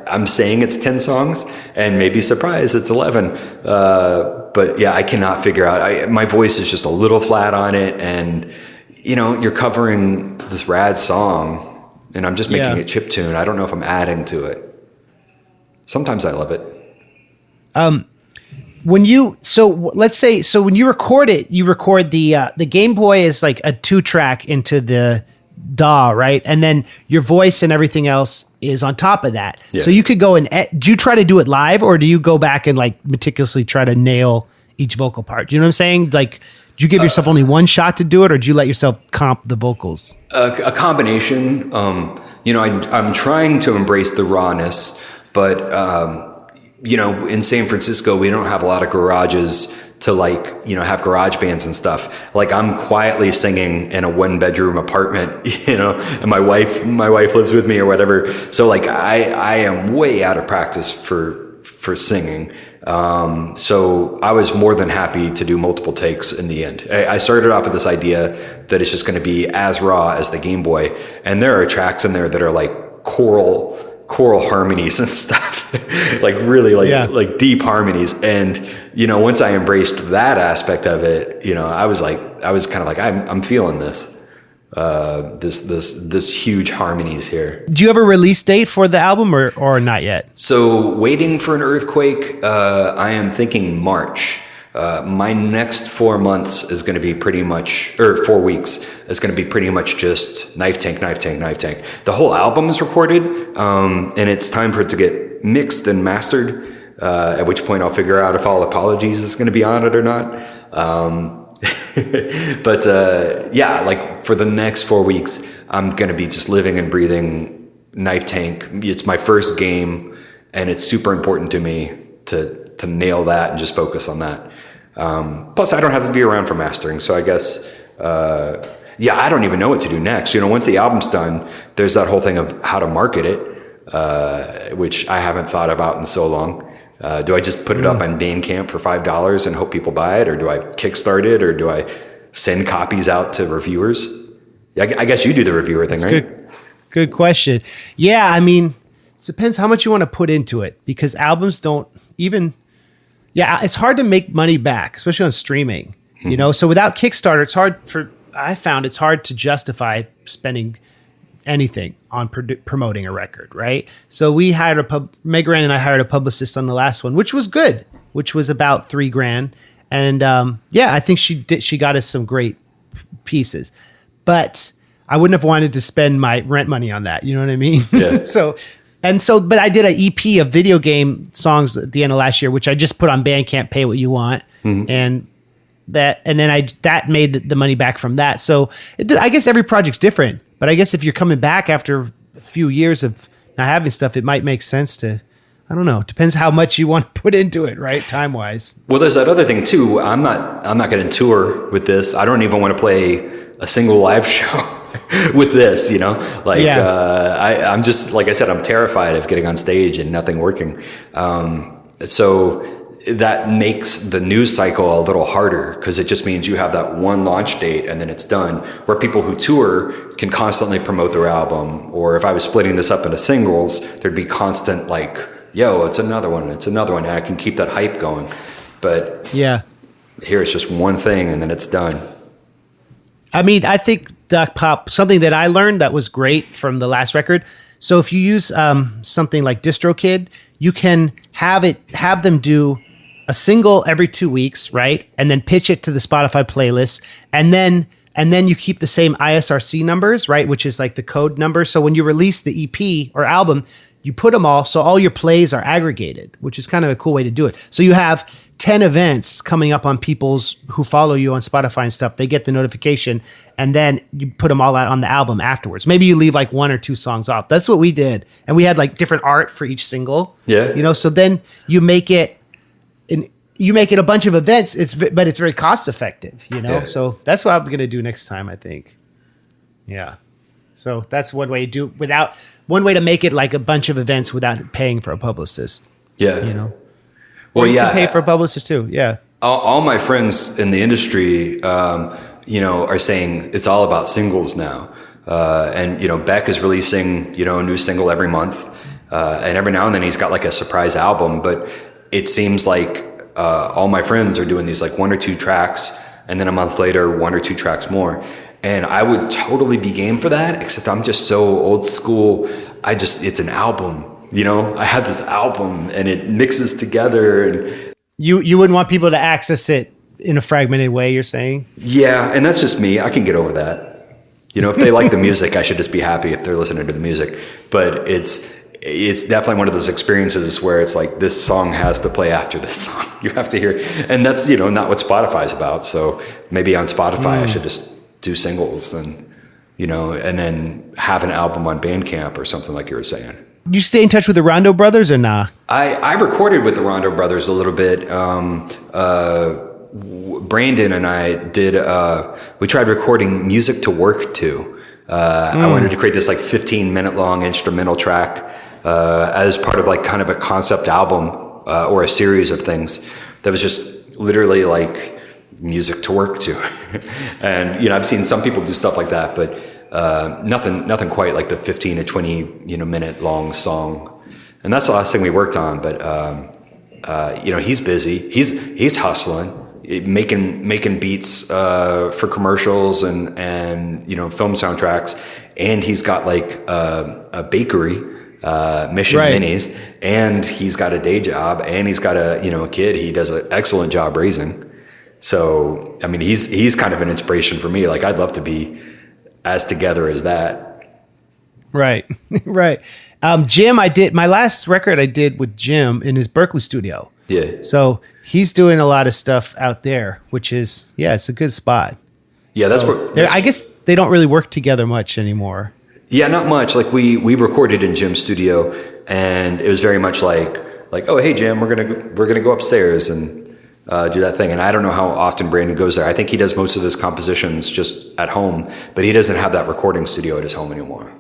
I'm saying it's 10 songs, and maybe surprise, it's 11. But yeah, I cannot figure out, my voice is just a little flat on it, and you're covering this rad song, and I'm just making a chiptune. I don't know if I'm adding to it. Sometimes I love it. When you when you record it, you record the Game Boy is like a 2-track into the DAW, right? And then your voice and everything else is on top of that. Yeah. So you could go and do you try to do it live, or do you go back and like meticulously try to nail each vocal part? Do you know what I'm saying? Like, do you give yourself only one shot to do it, or do you let yourself comp the vocals? A combination. I'm trying to embrace the rawness, but in San Francisco, we don't have a lot of garages to have garage bands and stuff. Like, I'm quietly singing in a 1-bedroom apartment, and my wife lives with me or whatever. So like, I am way out of practice for singing. So I was more than happy to do multiple takes in the end. I started off with this idea that it's just going to be as raw as the Game Boy. And there are tracks in there that are like choral harmonies and stuff, like really like deep harmonies. And, once I embraced that aspect of it, I was kind of like, I'm feeling this huge harmonies here. Do you have a release date for the album or not yet? So waiting for an earthquake. I am thinking March. My next 4 months is going to be pretty much, or 4 weeks is going to be pretty much just KnifeTank. The whole album is recorded, and it's time for it to get mixed and mastered, at which point I'll figure out if All Apologies is going to be on it or not. But like for the next 4 weeks, I'm going to be just living and breathing KnifeTank. It's my first game, and it's super important to me to nail that and just focus on that. Plus, I don't have to be around for mastering, so I guess, I don't even know what to do next. Once the album's done, there's that whole thing of how to market it, which I haven't thought about in so long. Do I just put it up on Bandcamp for $5 and hope people buy it, or do I kickstart it, or do I send copies out to reviewers? I guess you do the reviewer thing, right? Good question. Yeah, I mean, it depends how much you want to put into it, because albums don't even... Yeah, it's hard to make money back, especially on streaming, So without Kickstarter, I found it's hard to justify spending anything on promoting a record, right? So we hired Megaran and I hired a publicist on the last one, which was good, which was about $3,000. And I think she got us some great pieces, but I wouldn't have wanted to spend my rent money on that. You know what I mean? Yeah. But I did an EP of video game songs at the end of last year, which I just put on Bandcamp, pay what you want. Mm-hmm. And then that made the money back from that. So I guess every project's different, but I guess if you're coming back after a few years of not having stuff, it might make sense to, I don't know. It depends how much you want to put into it, right? Time wise. Well, there's that other thing too. I'm not going to tour with this. I don't even want to play a single live show with this, I'm just, like I said, I'm terrified of getting on stage and nothing working. So that makes the news cycle a little harder, because it just means you have that one launch date and then it's done, where people who tour can constantly promote their album. Or if I was splitting this up into singles, there'd be constant like, yo, it's another one, and I can keep that hype going. But here it's just one thing and then it's done. I mean, I think Duck Pop, something that I learned that was great from the last record. So if you use something like DistroKid, you can have them do a single every 2 weeks, right? And then pitch it to the Spotify playlist, and then and then you keep the same ISRC numbers, right? Which is like the code number. So when you release the EP or album, you put them all, so all your plays are aggregated, which is kind of a cool way to do it. So you have 10 events coming up on people's who follow you on Spotify and stuff. They get the notification, and then you put them all out on the album afterwards. Maybe you leave like 1 or 2 songs off. That's what we did. And we had like different art for each single. Yeah. You know, so then you make it a bunch of events, but it's very cost effective, you know? Yeah. So that's what I'm going to do next time, I think. Yeah. So that's one way to make it like a bunch of events without paying for a publicist. Yeah. You know? Well, you yeah. can pay for a publicist too. Yeah. All my friends in the industry, are saying it's all about singles now. And Beck is releasing, a new single every month. And every now and then he's got like a surprise album, but it seems like all my friends are doing these like 1 or 2 tracks, and then a month later, 1 or 2 tracks more. And I would totally be game for that, except I'm just so old school. It's an album, I have this album and it mixes together. And you wouldn't want people to access it in a fragmented way, you're saying? Yeah. And that's just me. I can get over that. If they like the music, I should just be happy if they're listening to the music. But it's definitely one of those experiences where it's like, this song has to play after this song. You have to hear, and that's, not what Spotify's about. So maybe on Spotify, I should just do singles and, and then have an album on Bandcamp or something like you were saying. You stay in touch with the Rondo Brothers or nah? I recorded with the Rondo Brothers a little bit. Brandon and I did, we tried recording Music to Work To. I wanted to create this like 15-minute long instrumental track as part of like kind of a concept album or a series of things that was just literally like music to work to. And, I've seen some people do stuff like that, but nothing quite like the 15 to 20, minute long song. And that's the last thing we worked on. But, he's busy. He's hustling, making beats for commercials and film soundtracks. And he's got like a bakery, Mission Minis, and he's got a day job, and he's got a kid he does an excellent job raising. So, I mean, he's kind of an inspiration for me. Like, I'd love to be as together as that. Right. Right. Jim, my last record I did with Jim in his Berkeley studio. Yeah. So he's doing a lot of stuff out there, which is, it's a good spot. Yeah. I guess they don't really work together much anymore. Yeah, not much. Like we recorded in Jim's studio, and it was very much like, oh, hey Jim, we're gonna go upstairs and do that thing. And I don't know how often Brandon goes there. I think he does most of his compositions just at home, but he doesn't have that recording studio at his home anymore.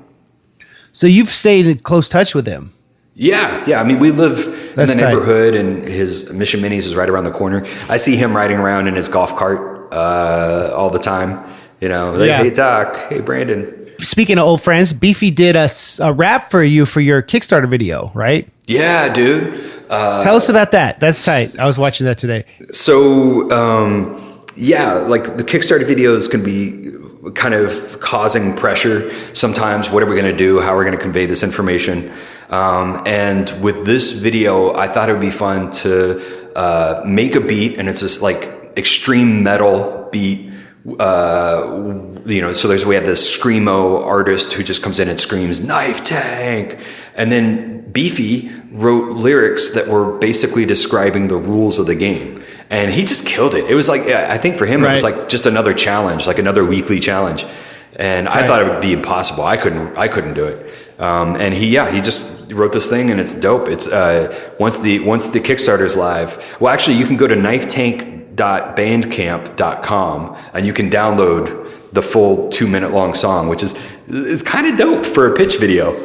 So you've stayed in close touch with him. Yeah. I mean, we live in the neighborhood, and his Mission Minis is right around the corner. I see him riding around in his golf cart all the time. Hey Doc, hey Brandon. Speaking of old friends, Beefy did a rap for you for your Kickstarter video, right? Yeah, dude. Tell us about that. That's tight. I was watching that today. So, like the Kickstarter videos can be kind of causing pressure sometimes. What are we going to do? How are we going to convey this information? And with this video, I thought it would be fun to make a beat, and it's this like extreme metal beat. So we have this screamo artist who just comes in and screams KnifeTank, and then Beefy wrote lyrics that were basically describing the rules of the game, and he just killed it. It was like, I think for him, It was like just another challenge, like another weekly challenge, and I thought it would be impossible. I couldn't do it. And he just wrote this thing, and it's dope. It's once the Kickstarter's live. Well, actually, you can go to knifetank.bandcamp.com and you can download the full 2-minute long song, which is kind of dope for a pitch video.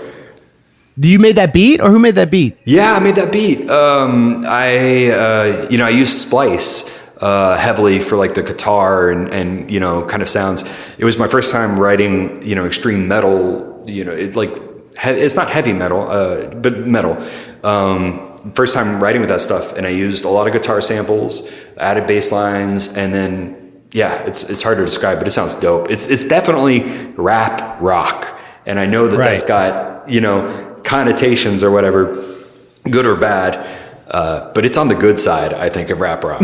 You made that beat, or who made that beat? Yeah, I made that beat. I use Splice heavily for like the guitar and kind of sounds. It was my first time writing extreme metal. It's not heavy metal, but metal. First time writing with that stuff, and I used a lot of guitar samples, added bass lines, and then it's hard to describe, but it sounds dope. It's definitely rap rock, and I know that's got connotations or whatever, good or bad, but it's on the good side, I think, of rap rock.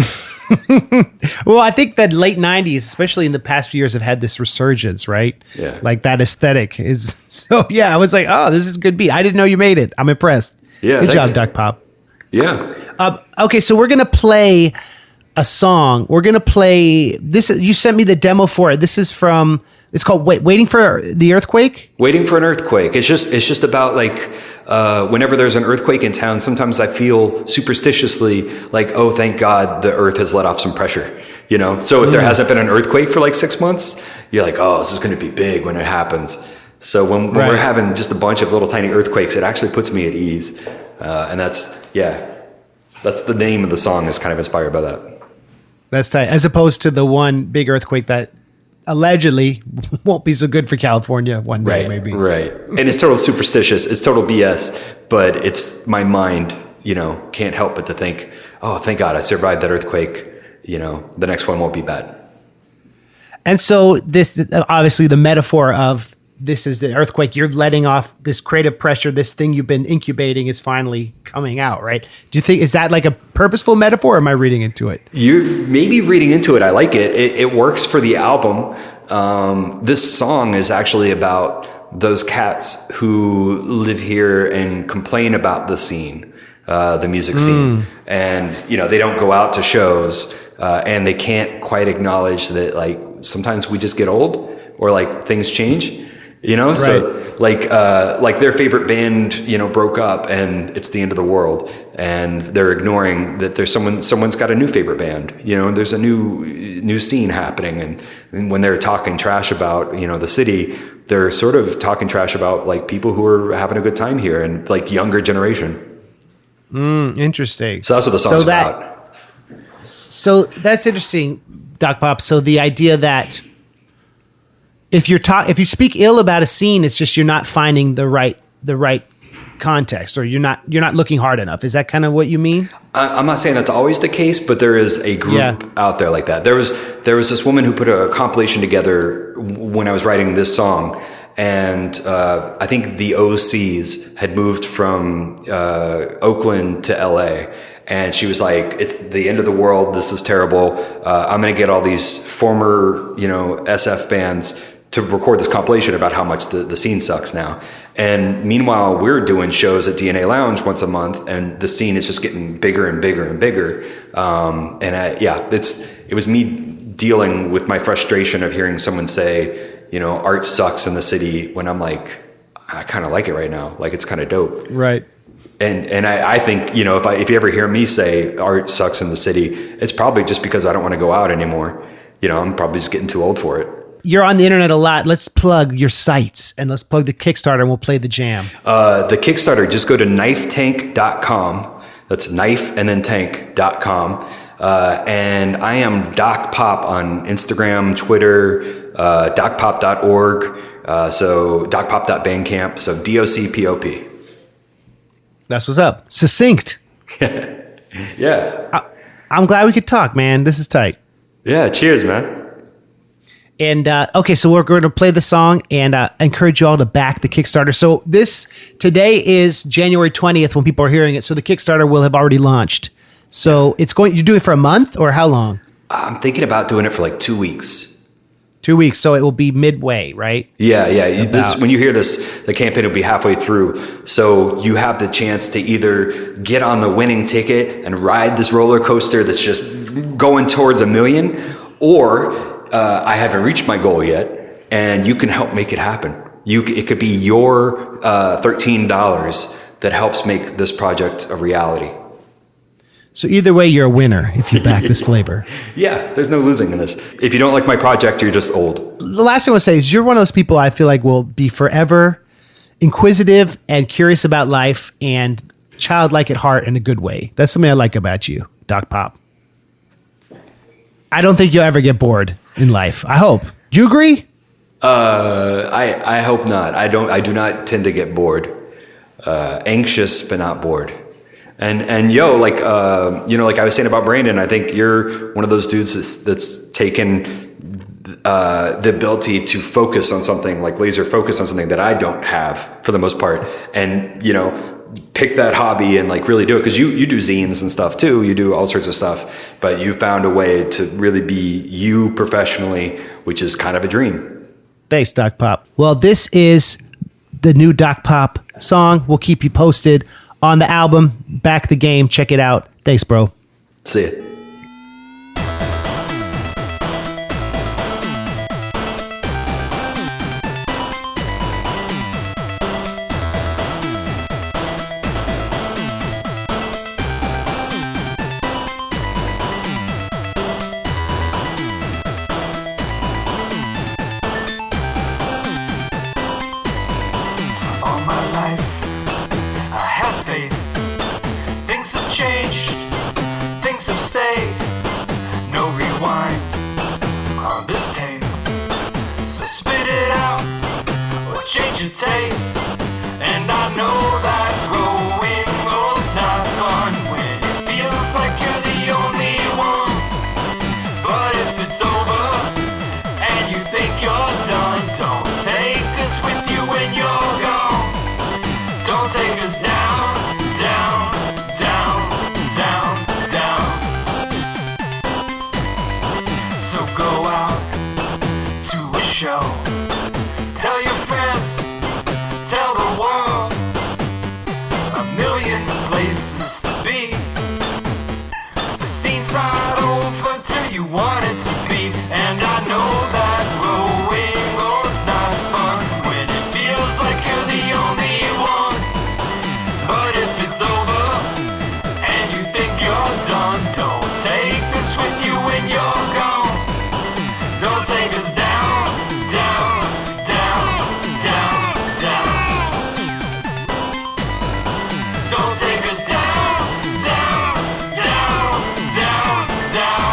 Well, I think that late 90s, especially in the past few years, have had this resurgence, right? Yeah. Like that aesthetic is so, yeah, I was like, oh, this is good beat. I didn't know you made it. I'm impressed. Yeah. Good thanks. job, Duck Pop. Yeah. Okay, so we're going to play a song. We're going to play this. You sent me the demo for it. This is from, it's called Waiting for the Earthquake. Waiting for an earthquake. It's just about like whenever there's an earthquake in town, sometimes I feel superstitiously like, oh, thank God the earth has let off some pressure, you know? So if there hasn't been an earthquake for like 6 months, you're like, oh, this is going to be big when it happens. So when we're having just a bunch of little tiny earthquakes, it actually puts me at ease. And that's the name of the song is kind of inspired by that. That's tight. As opposed to the one big earthquake that allegedly won't be so good for California one day, maybe. Right. And it's total superstitious. It's total BS, but it's my mind, you know, can't help but to think, oh, thank God I survived that earthquake. You know, the next one won't be bad. And so this, obviously the metaphor of this is the earthquake. You're letting off this creative pressure. This thing you've been incubating is finally coming out, right? Do you think, is that like a purposeful metaphor or am I reading into it? You're maybe reading into it. I like it. It works for the album. This song is actually about those cats who live here and complain about the scene, the music scene. And, you know, they don't go out to shows and they can't quite acknowledge that, like, sometimes we just get old or like things change. You know, so like their favorite band, you know, broke up and it's the end of the world and they're ignoring that there's someone's got a new favorite band, you know, and there's a new scene happening. And when they're talking trash about, you know, the city, they're sort of talking trash about like people who are having a good time here and like younger generation. Interesting. So that's what the song's about. So that's interesting, Doc Pop. So the idea that if you speak ill about a scene, it's just you're not finding the right context, or you're not looking hard enough. Is that kind of what you mean? I'm not saying that's always the case, but there is a group out there like that. There was this woman who put a compilation together when I was writing this song, and I think the OCs had moved from Oakland to LA. And she was like, it's the end of the world. This is terrible. I'm going to get all these former, you know, SF bands to record this compilation about how much the scene sucks now. And meanwhile, we're doing shows at DNA Lounge once a month, and the scene is just getting bigger and bigger and bigger. It was me dealing with my frustration of hearing someone say, you know, art sucks in the city, when I'm like, I kind of like it right now. Like, it's kind of dope. Right. And I think, you know, if you ever hear me say art sucks in the city, it's probably just because I don't want to go out anymore. You know, I'm probably just getting too old for it. You're on the internet a lot. Let's plug your sites and let's plug the Kickstarter and we'll play the jam. The Kickstarter, just go to KnifeTank.com. That's knife and then tank.com. And I am Doc Pop on Instagram, Twitter, docpop.org. So docpop.bandcamp. So DOCPOP. That's what's up. Succinct. Yeah. I'm glad we could talk, man. This is tight. Yeah. Cheers, man. And okay, so we're going to play the song and encourage you all to back the Kickstarter. So today is January 20th when people are hearing it. So the Kickstarter will have already launched. So you're doing it for a month or how long? I'm thinking about doing it for like 2 weeks. 2 weeks. So it will be midway, right? Yeah. When you hear this, the campaign will be halfway through. So you have the chance to either get on the winning ticket and ride this roller coaster that's just going towards 1 million, or I haven't reached my goal yet, and you can help make it happen. It could be your $13 that helps make this project a reality. So either way, you're a winner if you back this flavor. Yeah, there's no losing in this. If you don't like my project, you're just old. The last thing I want to say is you're one of those people I feel like will be forever inquisitive and curious about life and childlike at heart in a good way. That's something I like about you, Doc Pop. I don't think you'll ever get bored in life. I hope. Do you agree? I hope not. I do not tend to get bored. Anxious, but not bored. And like I was saying about Brandon, I think you're one of those dudes that's taken the ability to focus on something, like laser focus on something that I don't have for the most part. And, you know, pick that hobby and like really do it, because you do zines and stuff too, you do all sorts of stuff, but you found a way to really be you professionally, which is kind of a dream. Thanks, Doc Pop. Well, this is the new Doc Pop song. We'll keep you posted on the album Back the Game. Check it out. Thanks, bro. See ya. Change your taste, and I know that growing old's not fun when it feels like you're the only one. But if it's over and you think you're done, don't take us with you when you're gone. Don't take us down, down, down, down, down. So go out to a show. Tell your friends, tell the world, a million places to be. The scene's not over till you want it to be. And I know that growing old's not fun when it feels like you're the only one. But if it's over and you think you're done, don't take us with you when you're gone. Don't take us down, down, down, down, down. Don't take us down, down, down, down, down.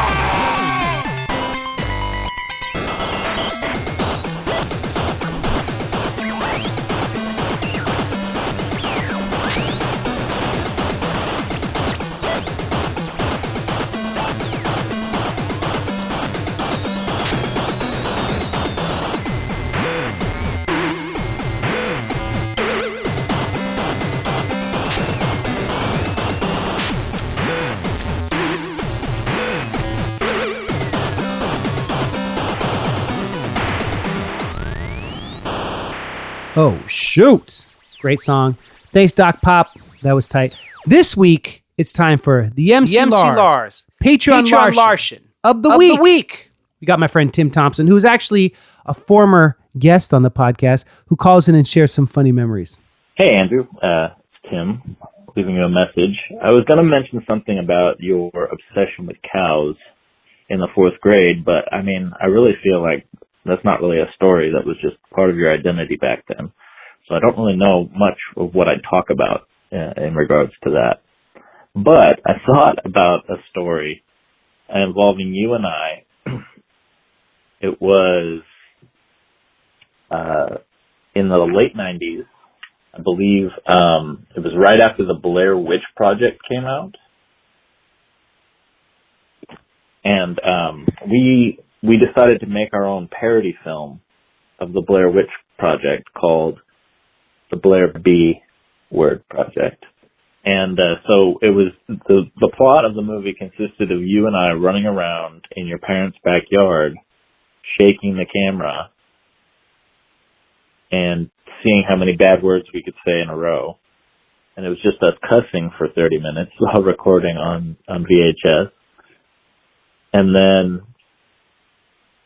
Oh, shoot. Great song. Thanks, Doc Pop. That was tight. This week, it's time for the MC Lars Patreon Larson of the week. We got my friend Tim Thompson, who's actually a former guest on the podcast, who calls in and shares some funny memories. Hey, Andrew. It's Tim, leaving you a message. I was going to mention something about your obsession with cows in the 4th grade, but I mean, I really feel like that's not really a story. That was just part of your identity back then. So I don't really know much of what I'd talk about in regards to that. But I thought about a story involving you and I. It was in the late 90s. I believe it was right after the Blair Witch Project came out. And we decided to make our own parody film of the Blair Witch Project called the Blair B Word Project. And so it was the plot of the movie consisted of you and I running around in your parents' backyard, shaking the camera and seeing how many bad words we could say in a row. And it was just us cussing for 30 minutes while recording on VHS. And then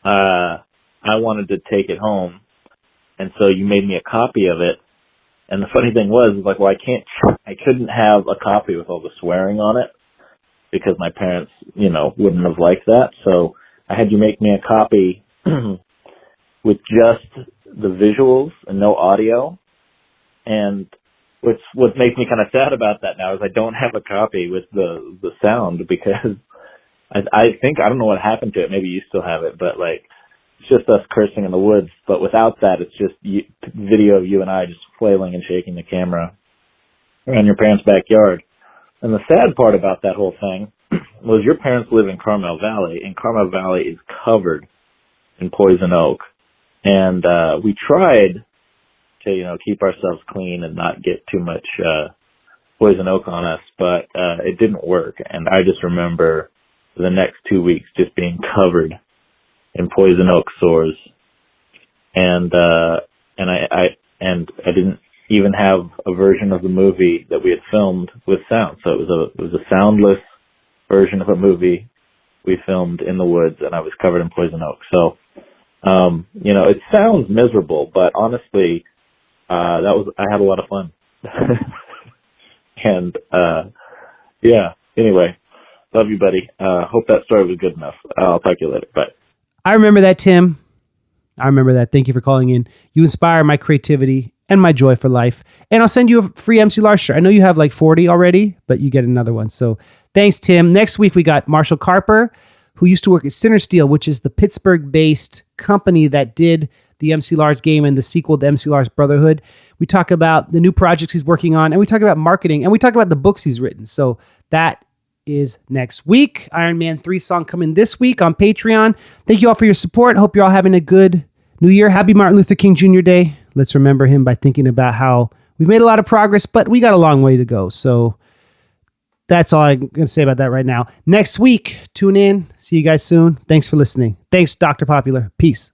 I wanted to take it home, and so you made me a copy of it. And the funny thing was, like, well, I couldn't have a copy with all the swearing on it because my parents, wouldn't have liked that. So I had you make me a copy with just the visuals and no audio. And what makes me kind of sad about that now is I don't have a copy with the sound, because I think, I don't know what happened to it. Maybe you still have it, but like, it's just us cursing in the woods. But without that, it's just video of you and I just flailing and shaking the camera around your parents' backyard. And the sad part about that whole thing was your parents live in Carmel Valley, and Carmel Valley is covered in poison oak. And we tried to, keep ourselves clean and not get too much Poison Oak on us, but it didn't work. And I just remember the next 2 weeks just being covered in Poison Oak sores. And I didn't even have a version of the movie that we had filmed with sound. So it was a soundless version of a movie we filmed in the woods, and I was covered in Poison Oak. So, it sounds miserable, but honestly, I had a lot of fun. And, anyway, love you, buddy. Hope that story was good enough. I'll talk to you later. Bye. I remember that, Tim. I remember that. Thank you for calling in. You inspire my creativity and my joy for life. And I'll send you a free MC Lars shirt. I know you have like 40 already, but you get another one. So thanks, Tim. Next week, we got Marshall Carper, who used to work at Sinner Steel, which is the Pittsburgh-based company that did the MC Lars game and the sequel to MC Lars Brotherhood. We talk about the new projects he's working on, and we talk about marketing, and we talk about the books he's written. So that is next week. Iron Man 3 song coming this week on Patreon. Thank you all for your support. Hope you're all having a good New Year. Happy Martin Luther King Jr. Day. Let's remember him by thinking about how we've made a lot of progress, but we got a long way to go. So that's all I'm going to say about that right now. Next week, tune in. See you guys soon. Thanks for listening. Thanks, Dr. Popular. Peace.